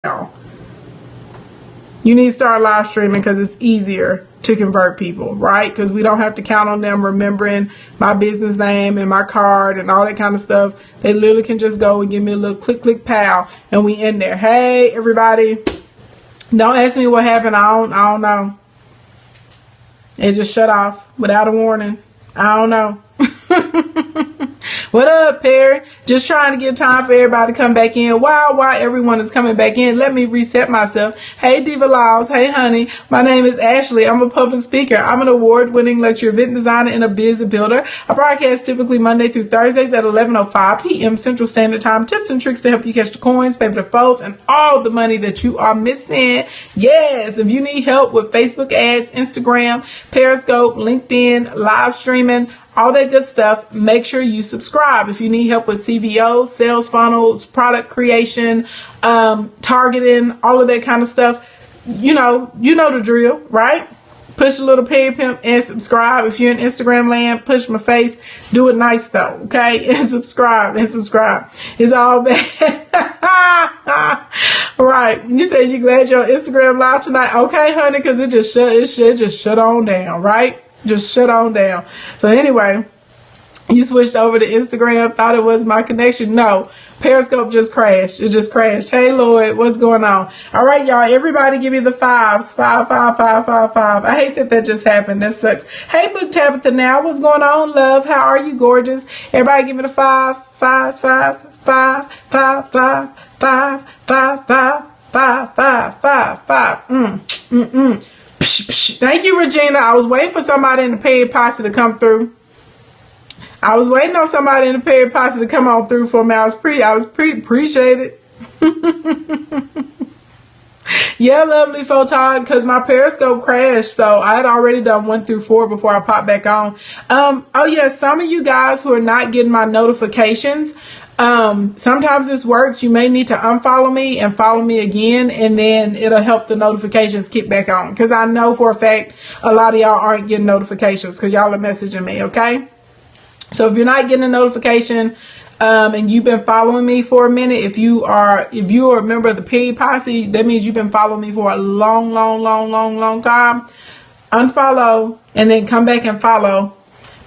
You need to start live streaming because it's easier to convert people, right? Because we don't have to count on them remembering my business name and my card and all that kind of stuff. They literally can just go and give me a little click, click, pow, and we in there. Hey, everybody. Don't ask me what happened. I don't know. It just shut off without a warning. I don't know. What up, Perry? Just trying to get time for everybody to come back in. While everyone is coming back in, let me reset myself. Hey, Diva Laws. Hey, honey. My name is Ashley. I'm a public speaker. I'm an award-winning luxury event designer and a biz builder. I broadcast typically Monday through Thursdays at 11:05 p.m. Central Standard Time. Tips and tricks to help you catch the coins, pay for the folks, and all the money that you are missing. Yes, if you need help with Facebook ads, Instagram, Periscope, LinkedIn, live streaming, all that good stuff, make sure you subscribe. If you need help with CVOs, sales funnels, product creation, targeting, all of that kind of stuff, you know the drill, right? Push a little Perry Pimp and subscribe. If you're in Instagram land, push my face. Do it nice though, okay? And subscribe. It's all bad. Right. You said you're glad you're on Instagram live tonight. Okay, honey, because it just shut on down, right? Just shut on down. So anyway, you switched over to Instagram, thought it was my connection. No, Periscope just crashed. It just crashed. Hey, Lloyd, what's going on? All right, y'all, everybody give me the fives. 5, 5, 5, 5, 5. I hate that just happened. That sucks. Hey, Book Tabitha now. What's going on, love? How are you, gorgeous? Everybody give me the fives. 5, 5, 5, 5, 5, 5, 5, 5, 5, 5, 5. Thank you, Regina. I was waiting for somebody in the Perry Posse to come through. I was waiting on somebody in the Perry Posse to come on through for me. I was appreciated. Yeah, lovely photog, because my Periscope crashed, so I had already done 1 through 4 before I popped back on. Oh yeah, some of you guys who are not getting my notifications, sometimes this works. You may need to unfollow me and follow me again, and then it'll help the notifications kick back on, because I know for a fact a lot of y'all aren't getting notifications because y'all are messaging me. Okay, so if you're not getting a notification and you've been following me for a minute, if you are a member of the Perry Posse, that means you've been following me for a long time. Unfollow and then come back and follow.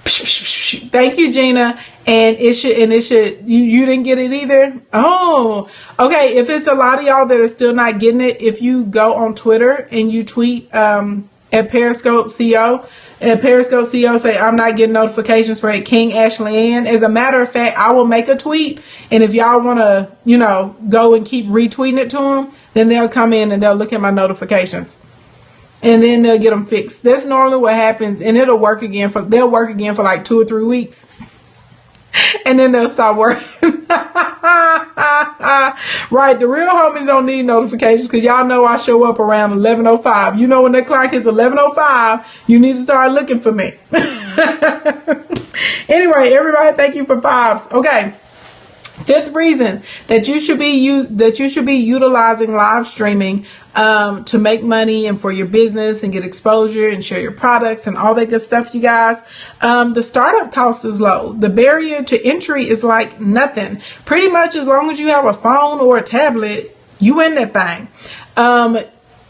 Thank you, Gina. And it should you didn't get it either? Oh, okay. If it's a lot of y'all that are still not getting it, if you go on Twitter and you tweet at Periscope CO, say, I'm not getting notifications for King Ashley Ann. As a matter of fact, I will make a tweet, and if y'all want to, go and keep retweeting it to them, then they'll come in and they'll look at my notifications. And then they'll get them fixed. That's normally what happens, and they'll work again for like 2 or 3 weeks. And then they'll stop working. Right, the real homies don't need notifications, because y'all know I show up around 11:05. You know, when the clock hits 11:05, you need to start looking for me. Anyway, everybody, thank you for 5s. Okay. 5th reason that you should be utilizing live streaming to make money and for your business and get exposure and share your products and all that good stuff, you guys. The startup cost is low. The barrier to entry is like nothing. Pretty much as long as you have a phone or a tablet, you in that thing.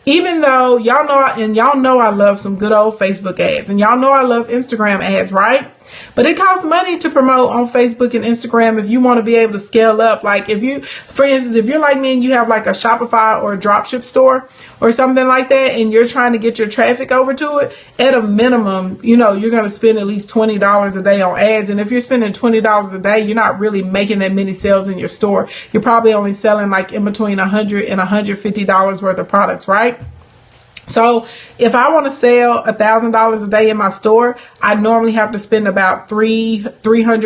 Even though y'all know I love some good old Facebook ads, and y'all know I love Instagram ads, right? But it costs money to promote on Facebook and Instagram if you want to be able to scale up. Like for instance, if you're like me and you have like a Shopify or a dropship store or something like that, and you're trying to get your traffic over to it, at a minimum, you're going to spend at least $20 a day on ads. And if you're spending $20 a day, you're not really making that many sales in your store. You're probably only selling like in between $100 and $150 worth of products, right? So if I want to sell $1,000 a day in my store, I normally have to spend about $300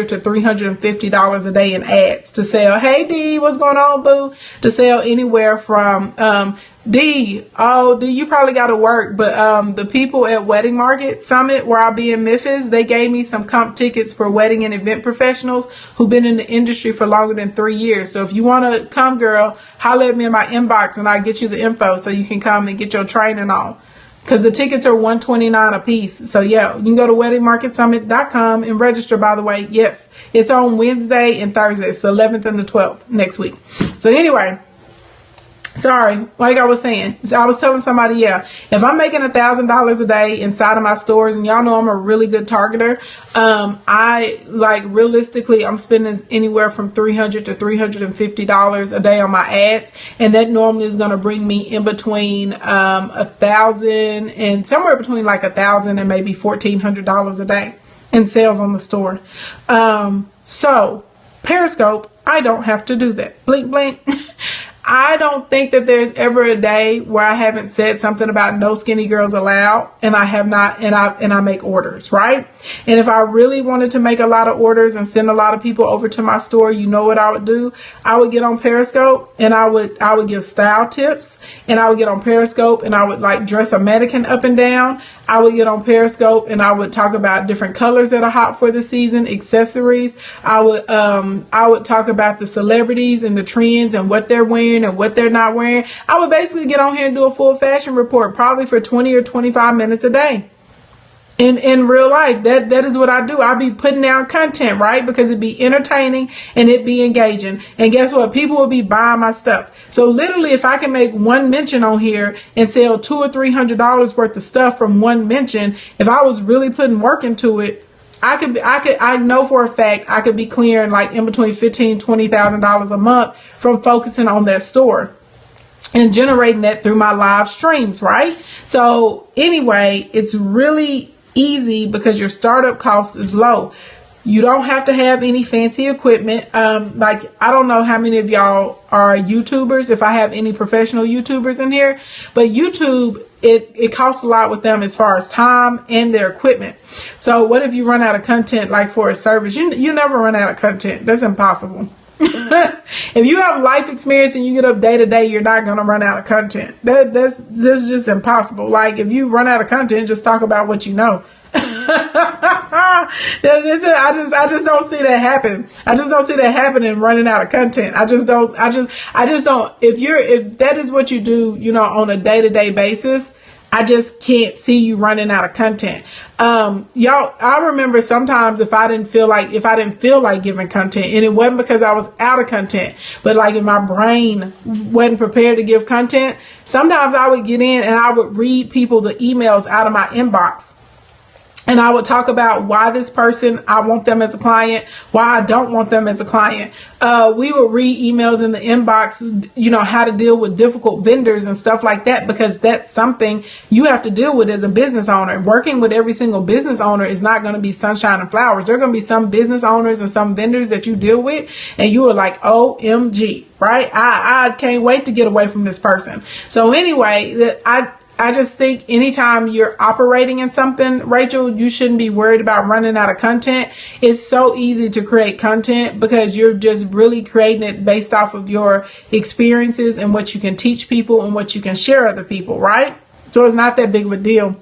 to $350 a day in ads to sell. Hey D, what's going on, boo? To sell anywhere from D, you probably got to work, but the people at Wedding Market Summit, where I'll be in Memphis, they gave me some comp tickets for wedding and event professionals who've been in the industry for longer than 3 years. So if you want to come, girl, holler at me in my inbox and I'll get you the info so you can come and get your training on. Because the tickets are $129 a piece. So yeah, you can go to weddingmarketsummit.com and register, by the way. Yes, it's on Wednesday and Thursday. It's the 11th and the 12th next week. So anyway, Sorry, like I was saying, so I was telling somebody, yeah, if I'm making $1,000 a day inside of my stores, and y'all know I'm a really good targeter, I like realistically, I'm spending anywhere from $300 to $350 a day on my ads, and that normally is going to bring me in between $1,000 and somewhere between like $1,000 and maybe $1,400 a day in sales on the store. So Periscope, I don't have to do that. Blink, blink. I don't think that there's ever a day where I haven't said something about no skinny girls allowed, and I have not, and I make orders, right? And if I really wanted to make a lot of orders and send a lot of people over to my store, you know what I would do? I would get on Periscope and I would give style tips, and I would get on Periscope and I would like dress a mannequin up and down. I would get on Periscope and I would talk about different colors that are hot for the season, accessories. I would talk about the celebrities and the trends and what they're wearing and what they're not wearing. I would basically get on here and do a full fashion report, probably for 20 or 25 minutes a day. In real life, that is what I do. I be putting out content, right? Because it be entertaining and it be engaging. And guess what? People will be buying my stuff. So literally, if I can make one mention on here and sell $200 or $300 worth of stuff from one mention, if I was really putting work into it, I know for a fact I could be clearing like in between $15,000, $20,000 a month from focusing on that store and generating that through my live streams, right? So anyway, it's really easy because your startup cost is low. You don't have to have any fancy equipment. Like, I don't know how many of y'all are YouTubers, if I have any professional YouTubers in here, but YouTube, it costs a lot with them as far as time and their equipment. So what if you run out of content, like for a service? You never run out of content. That's impossible. If you have life experience and you get up day to day, you're not going to run out of content. That's just impossible. Like, if you run out of content, just talk about what you know. I just don't see that happen. I just don't see that happening, running out of content. I just don't. If that is what you do, on a day-to-day basis, I just can't see you running out of content. Y'all, I remember sometimes if I didn't feel like giving content, and it wasn't because I was out of content, but like if my brain wasn't prepared to give content, sometimes I would get in and I would read people the emails out of my inbox. And I would talk about why this person, I want them as a client, why I don't want them as a client. We would read emails in the inbox, how to deal with difficult vendors and stuff like that, because that's something you have to deal with as a business owner. Working with every single business owner is not going to be sunshine and flowers. There are going to be some business owners and some vendors that you deal with and you are like, OMG, right? I can't wait to get away from this person. So anyway, I just think anytime you're operating in something, Rachel, you shouldn't be worried about running out of content. It's so easy to create content because you're just really creating it based off of your experiences and what you can teach people and what you can share other people, right? So it's not that big of a deal.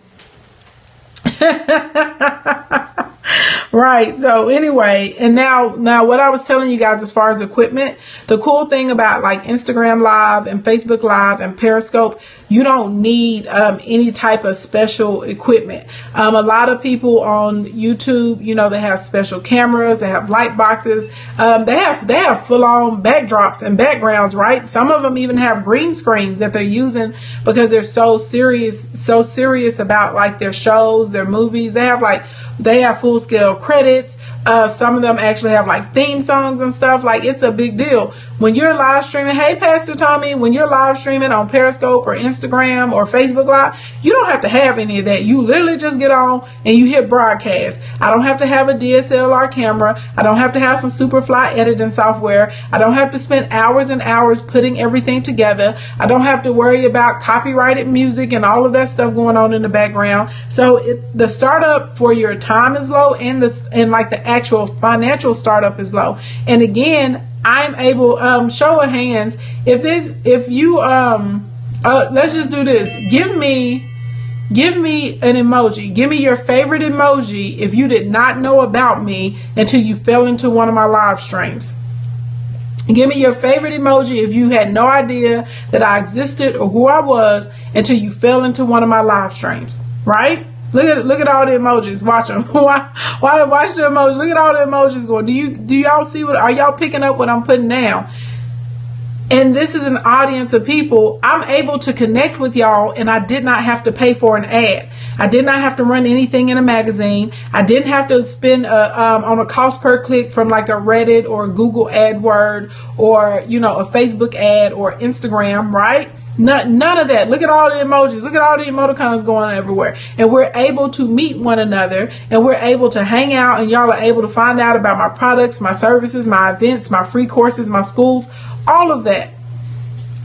Right. So anyway, and now what I was telling you guys as far as equipment, the cool thing about like Instagram Live and Facebook Live and Periscope, you don't need any type of special equipment. A lot of people on YouTube, they have special cameras, they have light boxes, they have full on backdrops and backgrounds, right? Some of them even have green screens that they're using because they're so serious about like their shows, their movies. They have full scale credits. Some of them actually have like theme songs and stuff. Like, it's a big deal. When you're live streaming, hey, Pastor Tommy, when you're live streaming on Periscope or Instagram or Facebook Live, you don't have to have any of that. You literally just get on and you hit broadcast. I don't have to have a DSLR camera. I don't have to have some Superfly editing software. I don't have to spend hours and hours putting everything together. I don't have to worry about copyrighted music and all of that stuff going on in the background. So the startup for your time is low, and the actual financial startup is low. And again, I'm able, show of hands, if you let's just do this. Give me an emoji. Give me your favorite emoji if you did not know about me until you fell into one of my live streams. Give me your favorite emoji if you had no idea that I existed or who I was until you fell into one of my live streams, right? Look at all the emojis. Watch them. Watch the emojis. Look at all the emojis going. Do y'all see are y'all picking up what I'm putting down? and this is an audience of people, I'm able to connect with y'all, and I did not have to pay for an ad. I did not have to run anything in a magazine. I didn't have to spend on a cost per click from like a Reddit or Google AdWord or, you know, a Facebook ad or Instagram, right? None of that. Look at all the emojis. Look at all the emoticons going everywhere. And we're able to meet one another, and we're able to hang out, and y'all are able to find out about my products, my services, my events, my free courses, my schools, all of that.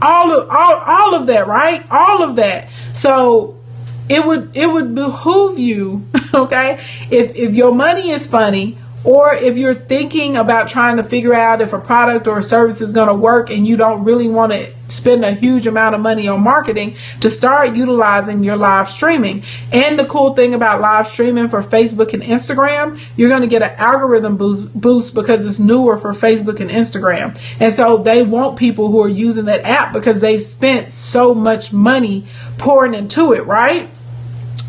All of that, right? All of that. So it would behoove you, okay, if your money is funny, or if you're thinking about trying to figure out if a product or a service is going to work and you don't really want to spend a huge amount of money on marketing, to start utilizing your live streaming. And the cool thing about live streaming for Facebook and Instagram, you're going to get an algorithm boost because it's newer for Facebook and Instagram. And so they want people who are using that app because they've spent so much money pouring into it, right?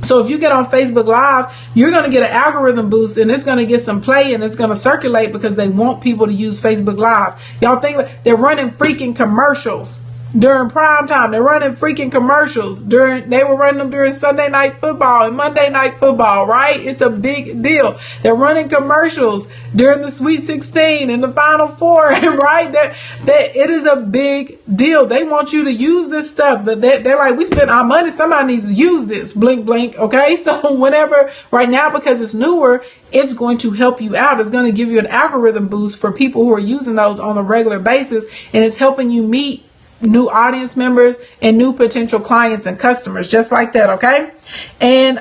So if you get on Facebook Live, you're going to get an algorithm boost, and it's going to get some play, and it's going to circulate because they want people to use Facebook Live. Y'all think about, they're running freaking commercials during prime time. They're running freaking commercials they were running them during Sunday Night Football and Monday Night Football, right? It's a big deal. They're running commercials during the Sweet 16 and the Final Four, right? It is a big deal. They want you to use this stuff, but they're like, we spent our money. Somebody needs to use this. Blink, blink. Okay. So whenever right now, because it's newer, it's going to help you out. It's going to give you an algorithm boost for people who are using those on a regular basis. And it's helping you meet new audience members and new potential clients and customers, just like that. Okay. And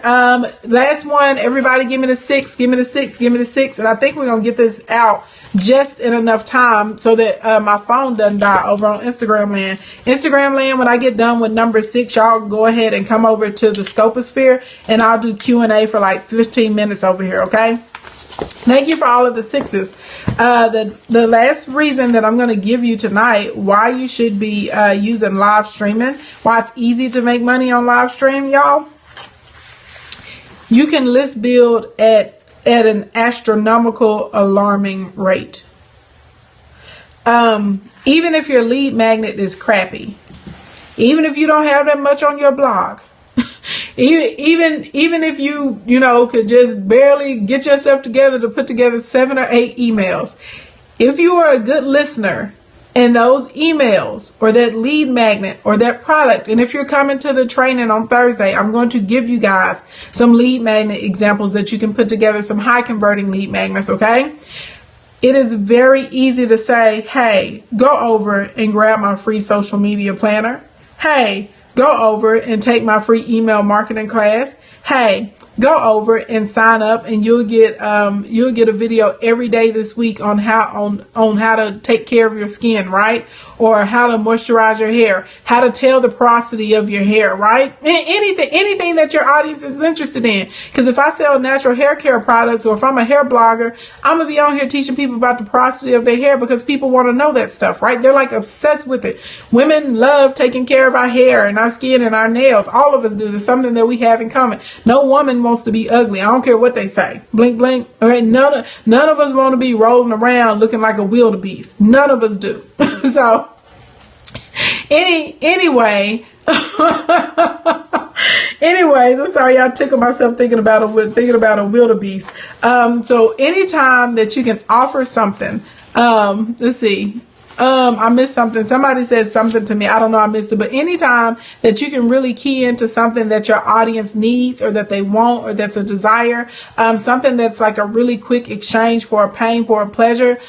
last one, everybody give me the 6, give me the 6, give me the 6. And I think we're gonna get this out just in enough time so that my phone doesn't die over on Instagram land. When I get done with number 6, y'all go ahead and come over to the Scoposphere, and I'll do Q&A for like 15 minutes over here. Okay. Thank you for all of the 6s. The last reason that I'm going to give you tonight why you should be using live streaming, why it's easy to make money on live stream, y'all. You can list build at an astronomical, alarming rate. Even if your lead magnet is crappy, even if you don't have that much on your blog, even if you could just barely get yourself together to put together 7 or 8 emails, if you are a good listener and those emails or that lead magnet or that product, and if you're coming to the training on Thursday, I'm going to give you guys some lead magnet examples that you can put together, some high converting lead magnets. Okay. It is very easy to say, hey, go over and grab my free social media planner. Hey, go over and take my free email marketing class. Hey, go over and sign up, and you'll get a video every day this week on how to take care of your skin, right? Or how to moisturize your hair, how to tell the porosity of your hair, right? Anything that your audience is interested in. Because if I sell natural hair care products, or if I'm a hair blogger, I'm gonna be on here teaching people about the porosity of their hair because people want to know that stuff, right? They're like obsessed with it. Women love taking care of our hair and our skin and our nails. All of us do. There's something that we have in common. No woman wants to be ugly. I don't care what they say. Blink, blink. All right. None of us want to be rolling around looking like a wildebeest. None of us do. So anyway, I'm sorry, I tickled myself thinking about a wildebeest. So anytime that you can offer something, let's see. I missed something. Somebody said something to me. I don't know. I missed it. But anytime that you can really key into something that your audience needs, or that they want, or that's a desire, something that's like a really quick exchange for a pain, for a pleasure,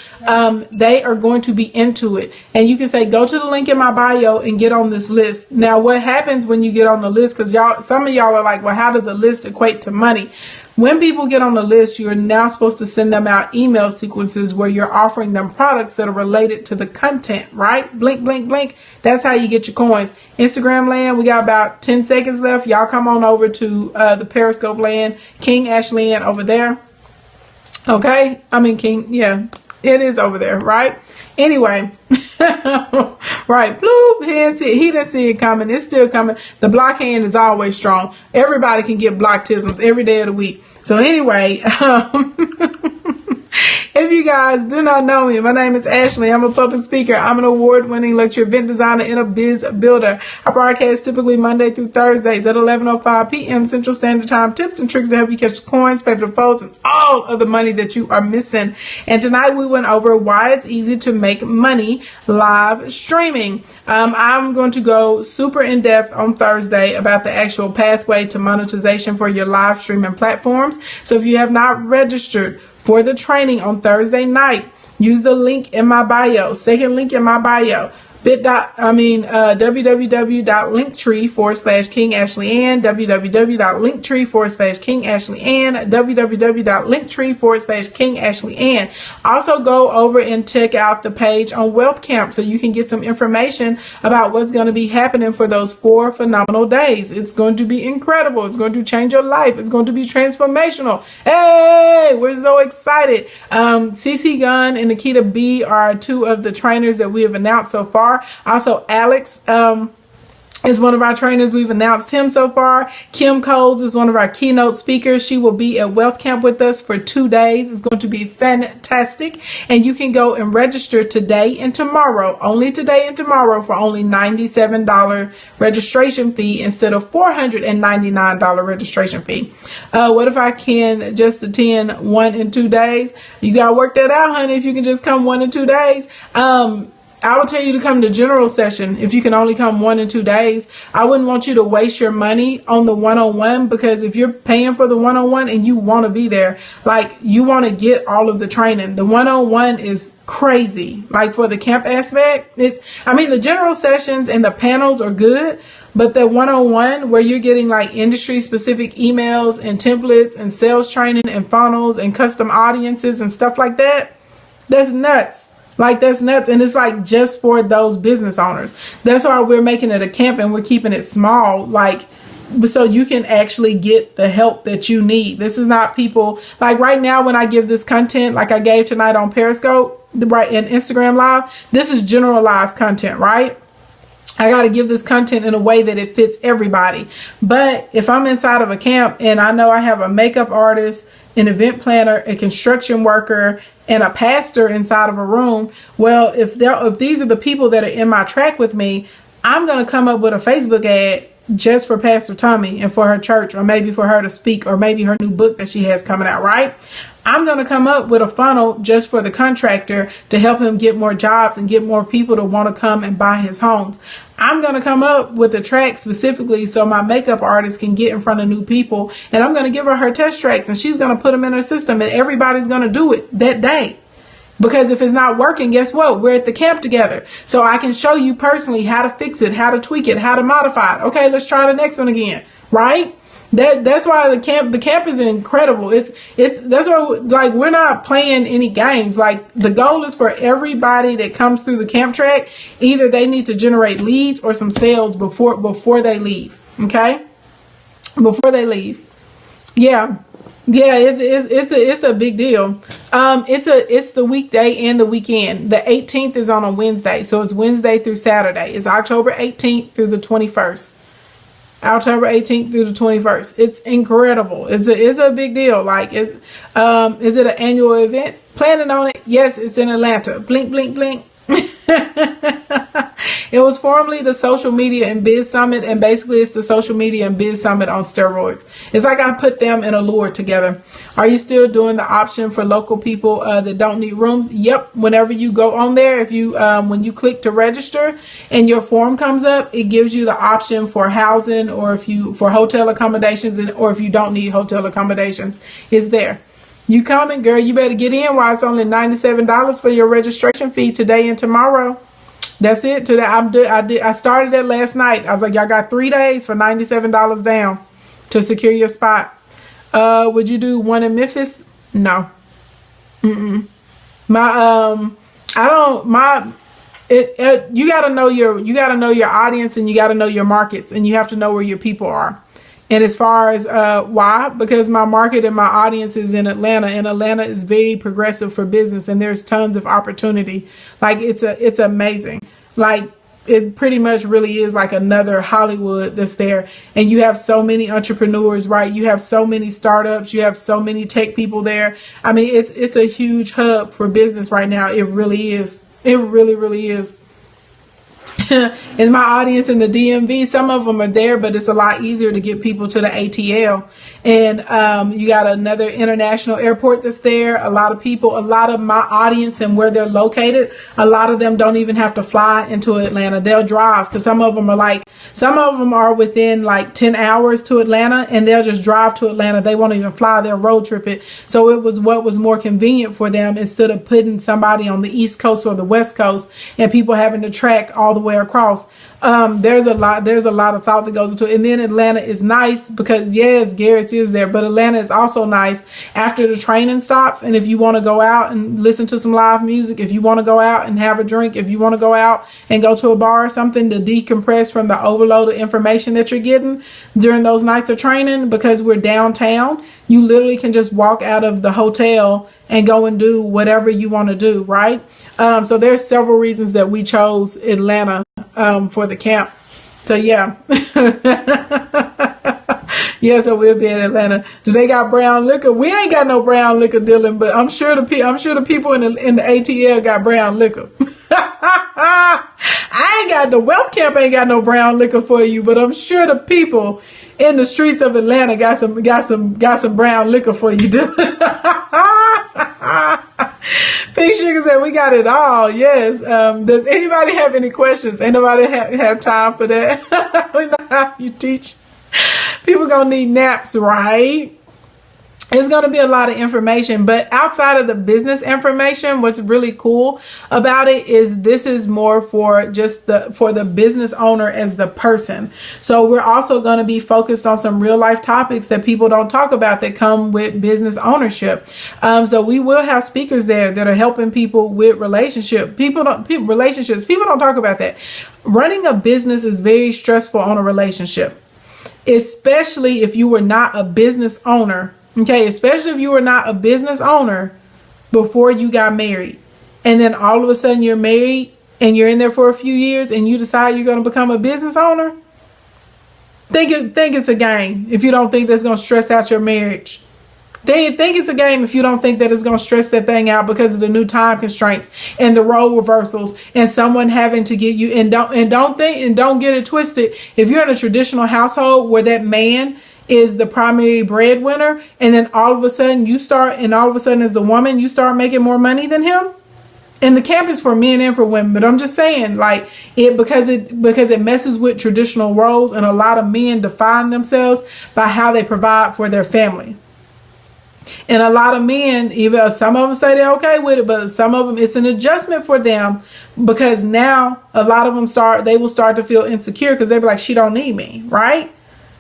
they are going to be into it. And you can say, go to the link in my bio and get on this list. Now, what happens when you get on the list? Because some of y'all are like, well, how does a list equate to money? When people get on the list, you're now supposed to send them out email sequences where you're offering them products that are related to the content, right? Blink, blink, blink. That's how you get your coins. Instagram land, we got about 10 seconds left. Y'all come on over to the Periscope land. King Ashley over there. Okay? I mean, King, yeah, it is over there, right? Anyway, right, bloop, he didn't see it coming. It's still coming. The block hand is always strong. Everybody can get blocktisms every day of the week. So anyway, If you guys do not know me, my name is Ashley. I'm a public speaker. I'm an award-winning luxury event designer and a biz builder. I broadcast typically Monday through Thursdays at 11:05 p.m. Central Standard Time. Tips and tricks to help you catch the coins, pay the foes, and all of the money that you are missing. And tonight we went over why it's easy to make money live streaming. I'm going to go super in depth on Thursday about the actual pathway to monetization for your live streaming platforms. So if you have not registered for the training on Thursday night, use the link in my bio, second link in my bio. www.linktree/King Ashley Ann, www.linktree/King Ashley Ann, www.linktree/King Ashley Ann. Also go over and check out the page on Wealth Camp so you can get some information about what's going to be happening for those 4 phenomenal days. It's going to be incredible. It's going to change your life. It's going to be transformational. Hey, we're so excited. CC Gunn and Nikita B are 2 of the trainers that we have announced so far. Also, Alex is one of our trainers. We've announced him so far. Kim Coles is one of our keynote speakers. She will be at Wealth Camp with us for 2 days. It's going to be fantastic. And you can go and register today and tomorrow, only today and tomorrow, for only $97 registration fee instead of $499 registration fee. What if I can just attend 1 and 2 days? You got to work that out, honey. If you can just come 1 and 2 days. I would tell you to come to general session if you can only come 1 and 2 days. I wouldn't want you to waste your money on the one-on-one, because if you're paying for the one-on-one and you want to be there, like, you want to get all of the training. The one-on-one is crazy. Like, for the camp aspect, the general sessions and the panels are good, but the one-on-one where you're getting like industry specific emails and templates and sales training and funnels and custom audiences and stuff like that, that's nuts. Like, that's nuts. And it's like just for those business owners. That's why we're making it a camp and we're keeping it small, like, so you can actually get the help that you need. This is not people like right now when I give this content, like I gave tonight on Periscope, right, and Instagram Live, this is generalized content, right? I got to give this content in a way that it fits everybody. But if I'm inside of a camp and I know I have a makeup artist, an event planner, a construction worker, and a pastor inside of a room, well, if these are the people that are in my track with me, I'm going to come up with a Facebook ad just for Pastor Tommy and for her church, or maybe for her to speak, or maybe her new book that she has coming out, right? I'm going to come up with a funnel just for the contractor to help him get more jobs and get more people to want to come and buy his homes. I'm going to come up with a track specifically so my makeup artist can get in front of new people, and I'm going to give her test tracks and she's going to put them in her system, and everybody's going to do it that day. Because if it's not working, guess what? We're at the camp together. So I can show you personally how to fix it, how to tweak it, how to modify it. Okay, let's try the next one again, right? That's why the camp is incredible. It's that's why, like, we're not playing any games. Like, the goal is for everybody that comes through the camp track, either they need to generate leads or some sales before they leave. Okay, before they leave. Yeah, it's a big deal. It's the weekday and the weekend. The 18th is on a Wednesday, so it's Wednesday through Saturday. It's October 18th through the 21st. October 18th through the 21st. It's incredible. It's a big deal. Like, is it an annual event? Planning on it? Yes, it's in Atlanta. Blink, blink, blink. It was formerly the Social Media and Biz Summit, and basically it's the Social Media and Biz Summit on steroids. It's like I put them in Allure together. Are you still doing the option for local people that don't need rooms? Yep. Whenever you go on there, if you when you click to register and your form comes up, it gives you the option for housing, or for hotel accommodations, or if you don't need hotel accommodations, it's there. You coming, girl? You better get in while it's only $97 for your registration fee today and tomorrow. That's it. Today I started that last night. I was like, y'all got 3 days for $97 down to secure your spot. Would you do one in Memphis? No. You gotta know your audience, and you gotta know your markets, and you have to know where your people are. And as far as why, because my market and my audience is in Atlanta, and Atlanta is very progressive for business, and there's tons of opportunity. Like, it's amazing. Like, it pretty much really is like another Hollywood that's there. And you have so many entrepreneurs, right? You have so many startups, you have so many tech people there. I mean, it's a huge hub for business right now. It really is. It really, really is. In my audience in the DMV, some of them are there, but it's a lot easier to get people to the ATL. And you got another international airport that's there. A lot of my audience and where they're located, a lot of them don't even have to fly into Atlanta. They'll drive, because some of them are within like 10 hours to Atlanta, and they'll just drive to Atlanta. They won't even fly, they'll road trip it. So it was what was more convenient for them, instead of putting somebody on the East Coast or the West Coast and people having to track all the way across. There's a lot of thought that goes into it. And then Atlanta is nice because, yes, Garrett's is there, but Atlanta is also nice after the training stops. And if you want to go out and listen to some live music, if you want to go out and have a drink, if you want to go out and go to a bar or something to decompress from the overload of information that you're getting during those nights of training, because we're downtown, you literally can just walk out of the hotel and go and do whatever you want to do, right? So there's several reasons that we chose Atlanta for the camp. So yeah. Yeah, so we'll be in Atlanta. Do they got brown liquor? We ain't got no brown liquor, Dylan, but I'm sure the people in the ATL got brown liquor. I ain't got, the wealth camp ain't got no brown liquor for you, but I'm sure the people in the streets of Atlanta got some brown liquor for you, Dylan. Pink Sugar said we got it all. Yes. Does anybody have any questions? Ain't nobody have time for that. We know how you teach. People gonna need naps, right? It's going to be a lot of information, but outside of the business information, what's really cool about it is this is more for just for the business owner as the person. So we're also going to be focused on some real life topics that people don't talk about that come with business ownership. So we will have speakers there that are helping people with relationships. People don't talk about that. Running a business is very stressful on a relationship, especially if you were not a business owner. Okay, especially if you were not a business owner before you got married, and then all of a sudden you're married and you're in there for a few years and you decide you're going to become a business owner. Think it's a game if you don't think that's going to stress out your marriage. Think it's a game if you don't think that it's going to stress that thing out because of the new time constraints and the role reversals and someone having to get you. And don't get it twisted. If you're in a traditional household where that man is the primary breadwinner, and then all of a sudden as the woman you start making more money than him. And the camp is for men and for women, but I'm just saying, like, because it messes with traditional roles, and a lot of men define themselves by how they provide for their family. And a lot of men, even some of them say they're okay with it, but some of them, it's an adjustment for them, because now a lot of them will start to feel insecure because they be like, she don't need me, right?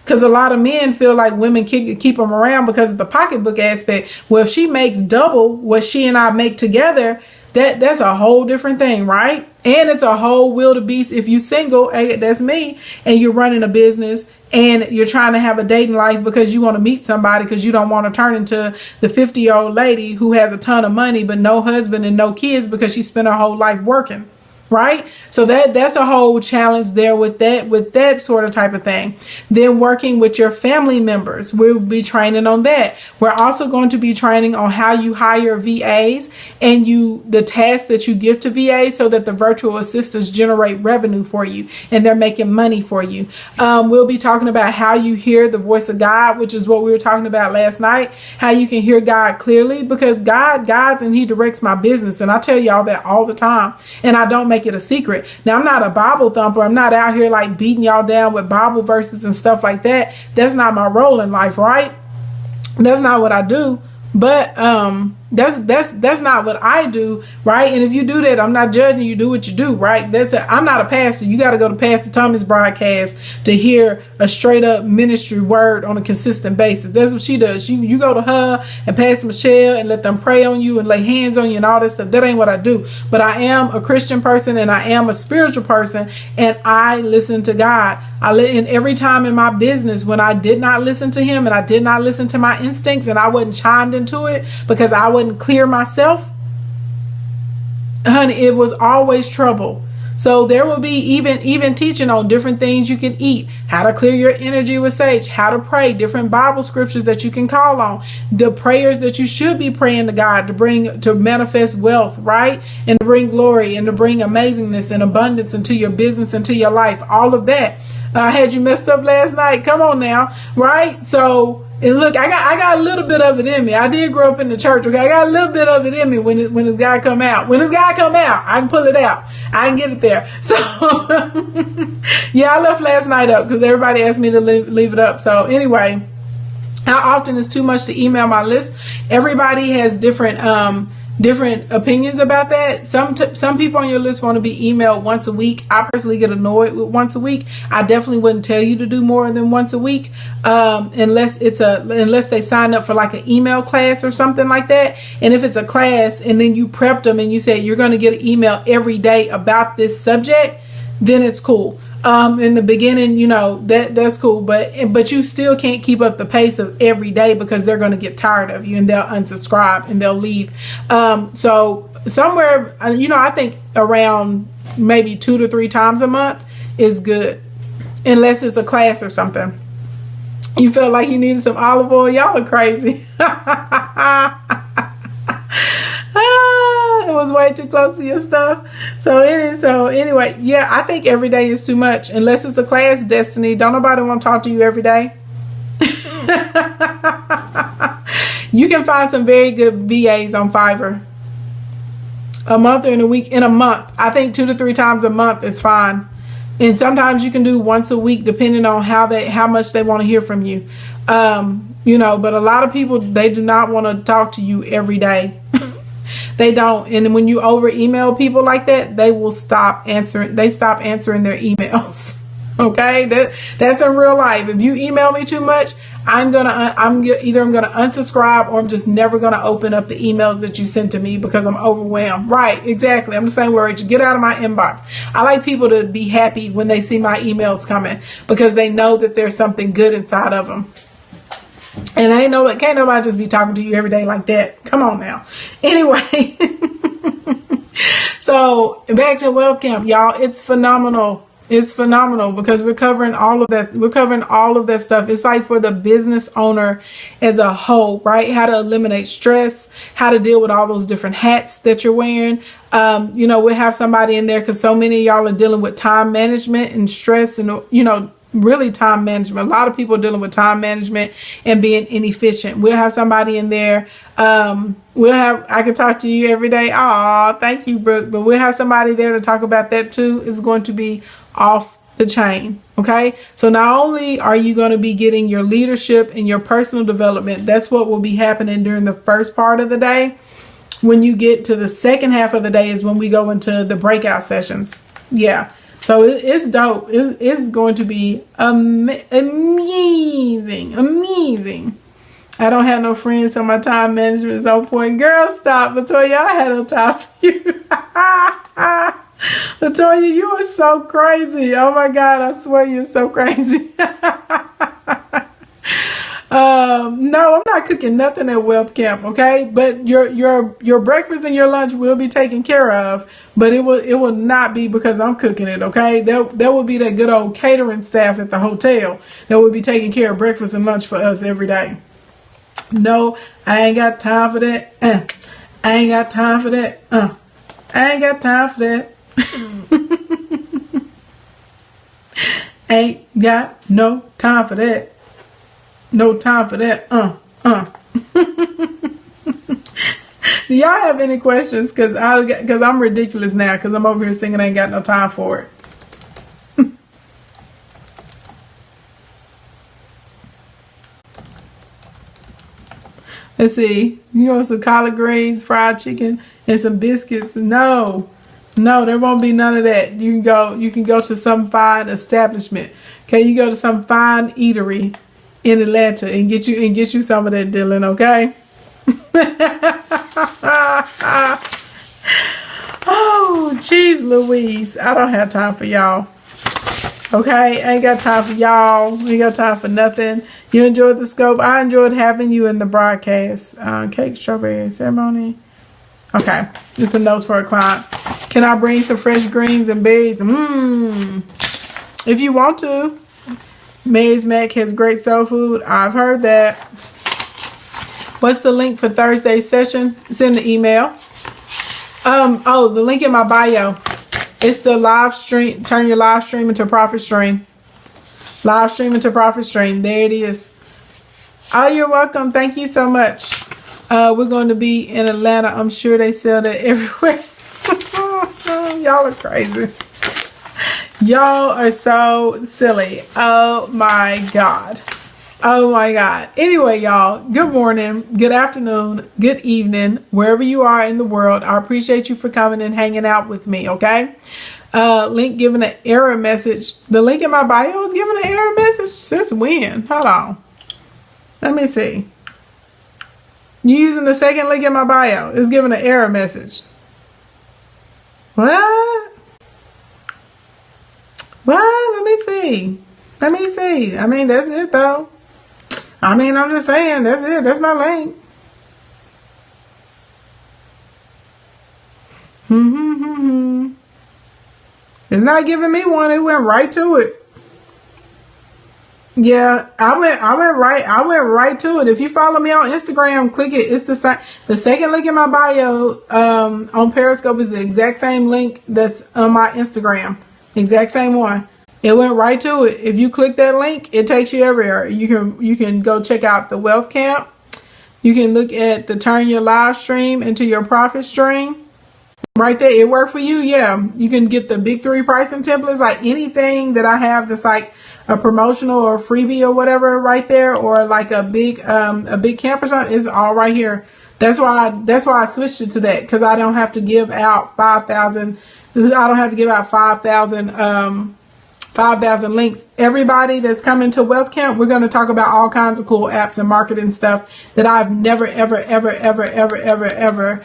Because a lot of men feel like women keep them around because of the pocketbook aspect. Well, if she makes double what she and I make together, that's a whole different thing, right? And it's a whole wildebeest if you single, hey, that's me, and you're running a business and you're trying to have a dating life because you want to meet somebody because you don't want to turn into the 50-year-old lady who has a ton of money but no husband and no kids because she spent her whole life working. Right? So that's a whole challenge there with that sort of type of thing. Then working with your family members, we'll be training on that. We're also going to be training on how you hire VAs and the tasks that you give to VAs so that the virtual assistants generate revenue for you and they're making money for you. We'll be talking about how you hear the voice of God, which is what we were talking about last night, how you can hear God clearly, because God guides and he directs my business. And I tell y'all that all the time, and I don't make it a secret. Now, I'm not a Bible thumper. I'm not out here like beating y'all down with Bible verses and stuff like that. That's not my role in life, right? That's not what I do. But that's not what I do, right? And if you do that, I'm not judging you. Do what you do, right? I'm not a pastor. You got to go to Pastor Tommy's broadcast to hear a straight up ministry word on a consistent basis. That's what she does. You go to her and Pastor Michelle and let them pray on you and lay hands on you and all that stuff. That ain't what I do. But I am a Christian person and I am a spiritual person, and I listen to God. And every time in my business when I did not listen to him and I did not listen to my instincts and I wasn't chimed into it because I wouldn't clear myself, honey, it was always trouble. So there will be even teaching on different things you can eat, how to clear your energy with sage, how to pray, different Bible scriptures that you can call on, the prayers that you should be praying to God to manifest wealth, right? And to bring glory and to bring amazingness and abundance into your business, into your life, all of that. I had you messed up last night. Come on now, right? So, and look, I got a little bit of it in me. I did grow up in the church. Okay, I got a little bit of it in me when this guy come out. When this guy come out, I can pull it out. I can get it there. So, yeah, I left last night up because everybody asked me to leave it up. So anyway, how often is too much to email my list? Everybody has different opinions about that. Some people on your list want to be emailed once a week. I personally get annoyed with once a week. I definitely wouldn't tell you to do more than once a week, unless they sign up for like an email class or something like that. And if it's a class and then you prepped them and you said you're going to get an email every day about this subject, then it's cool. In the beginning, that's cool, but you still can't keep up the pace of every day because they're going to get tired of you and they'll unsubscribe and they'll leave. So somewhere, I think around maybe 2 to 3 times a month is good, unless it's a class or something. You felt like you needed some olive oil? Y'all are crazy. It was way too close to your stuff. So anyway, yeah, I think every day is too much. Unless it's a class, Destiny. Don't nobody want to talk to you every day. You can find some very good VAs on Fiverr. A month or in a month. I think 2 to 3 times a month is fine. And sometimes you can do once a week depending on how much they want to hear from you. But a lot of people, they do not want to talk to you every day. They don't. And when you over email people like that, they will stop answering. They stop answering their emails. Okay. That's in real life. If you email me too much, I'm either I'm going to unsubscribe or I'm just never going to open up the emails that you sent to me because I'm overwhelmed. Right. Exactly. I'm the same way. Get out of my inbox. I like people to be happy when they see my emails coming because they know that there's something good inside of them. And can't nobody just be talking to you every day like that. Come on now. Anyway, so back to Wealth Camp, y'all. It's phenomenal. It's phenomenal because we're covering all of that. We're covering all of that stuff. It's like for the business owner as a whole, right? How to eliminate stress, how to deal with all those different hats that you're wearing. We'll have somebody in there because so many of y'all are dealing with time management and stress and, really time management. A lot of people are dealing with time management and being inefficient. We'll have somebody in there. I can talk to you every day. Aw, thank you, Brooke. But we'll have somebody there to talk about that too. It's going to be off the chain. Okay. So not only are you going to be getting your leadership and your personal development, that's what will be happening during the first part of the day. When you get to the second half of the day is when we go into the breakout sessions. Yeah. So it's dope. It's going to be amazing. I don't have no friends, so my time management is on point. Girl, stop. Latoya, I had no time for you. Latoya, you are so crazy. Oh my God, I swear you're so crazy. No, I'm not cooking nothing at Wealth Camp, okay? But your breakfast and your lunch will be taken care of, but it will not be because I'm cooking it, okay? There will be that good old catering staff at the hotel that will be taking care of breakfast and lunch for us every day. No, I ain't got time for that. I ain't got time for that. I ain't got time for that. Ain't got no time for that. No time for that. Do y'all have any questions? Because I'm ridiculous now because I'm over here singing I ain't got no time for it. Let's see. You want some collard greens, fried chicken, and some biscuits? No, there won't be none of that. You can go to some fine establishment. Okay, you go to some fine eatery in Atlanta and get you some of that, Dylan, okay? Oh, jeez Louise. I don't have time for y'all. Okay, I ain't got time for y'all. We ain't got time for nothing. You enjoyed the scope. I enjoyed having you in the broadcast. Cake, strawberry ceremony. Okay, just some notes for a client. Can I bring some fresh greens and berries? If you want to. Mary's Mac has great soul food. I've heard that. What's the link for Thursday's session? It's in the email. The link in my bio. It's the live stream. Turn your live stream into a profit stream. Live stream into profit stream. There it is. Oh, you're welcome. Thank you so much. We're going to be in Atlanta. I'm sure they sell that everywhere. Y'all are crazy. Y'all are so silly. Oh my God. Oh my God. Anyway, y'all, good morning, good afternoon, good evening, wherever you are in the world. I appreciate you for coming and hanging out with me, okay? Link giving an error message. The link in my bio is giving an error message? Since when? Hold on. Let me see. You using the second link in my bio. It's giving an error message. What? Well, let me see. Let me see. I mean, that's it though. I mean, I'm just saying, that's it. That's my link. It's not giving me one. It went right to it. Yeah, I went right to it. If you follow me on Instagram, click it. It's the second link in my bio on Periscope is the exact same link that's on my Instagram. Exact same one. It went right to it. If you click that link, it takes you everywhere. You can go check out the Wealth Camp. You can look at the turn your live stream into your profit stream. Right there, it worked for you. Yeah, you can get the big 3 pricing templates, like anything that I have that's like a promotional or freebie or whatever right there, or like a big camp or something, is all right here. That's why I switched it to that, because I don't have to give out 5,000. I don't have to give out 5,000 links. Everybody that's coming to Wealth Camp, we're going to talk about all kinds of cool apps and marketing stuff that I've never, ever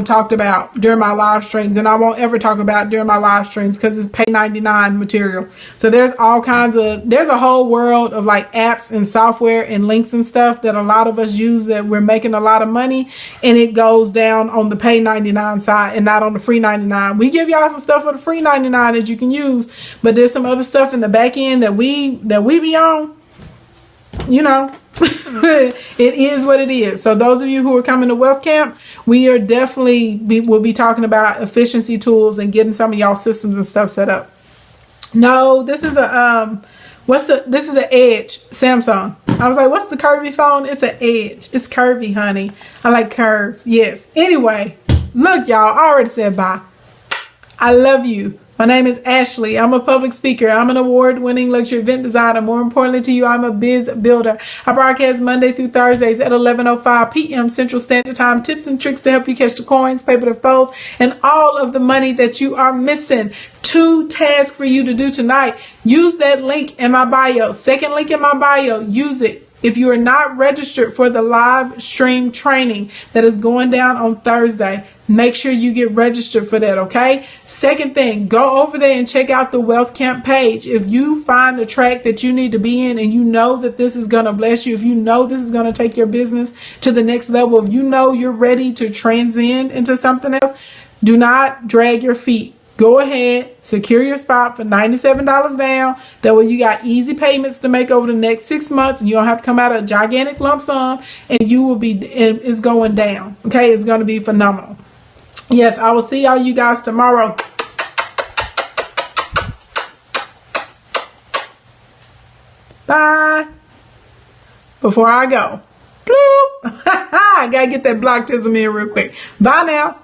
talked about during my live streams, and I won't ever talk about during my live streams because it's pay 99 material. So there's a whole world of like apps and software and links and stuff that a lot of us use that we're making a lot of money, and it goes down on the pay 99 side and not on the free 99. We give y'all some stuff for the free 99 that you can use, but there's some other stuff in the back end that we be on, you know. It is what it is. So those of you who are coming to Wealth Camp, we are we'll be talking about efficiency tools and getting some of y'all systems and stuff set up. No, this is a this is an Edge Samsung. I was like, what's the curvy phone? It's an Edge. It's curvy, honey. I like curves. Yes. Anyway, look, y'all, I already said bye. I love you. My name is Ashley. I'm a public speaker. I'm an award-winning luxury event designer. More importantly to you, I'm a biz builder. I broadcast Monday through Thursdays at 11:05 p.m. Central Standard Time. Tips and tricks to help you catch the coins, paper the foes, and all of the money that you are missing. 2 tasks for you to do tonight. Use that link in my bio. Second link in my bio. Use it. If you are not registered for the live stream training that is going down on Thursday, make sure you get registered for that, okay? Second thing, go over there and check out the Wealth Camp page. If you find a track that you need to be in and you know that this is going to bless you, if you know this is going to take your business to the next level, if you know you're ready to transcend into something else, do not drag your feet. Go ahead, secure your spot for $97 down. That way you got easy payments to make over the next 6 months, and you don't have to come out of a gigantic lump sum, and it's going down. Okay, it's going to be phenomenal. Yes, I will see all you guys tomorrow. Bye. Before I go, bloop. I gotta get that blocktism in real quick. Bye now.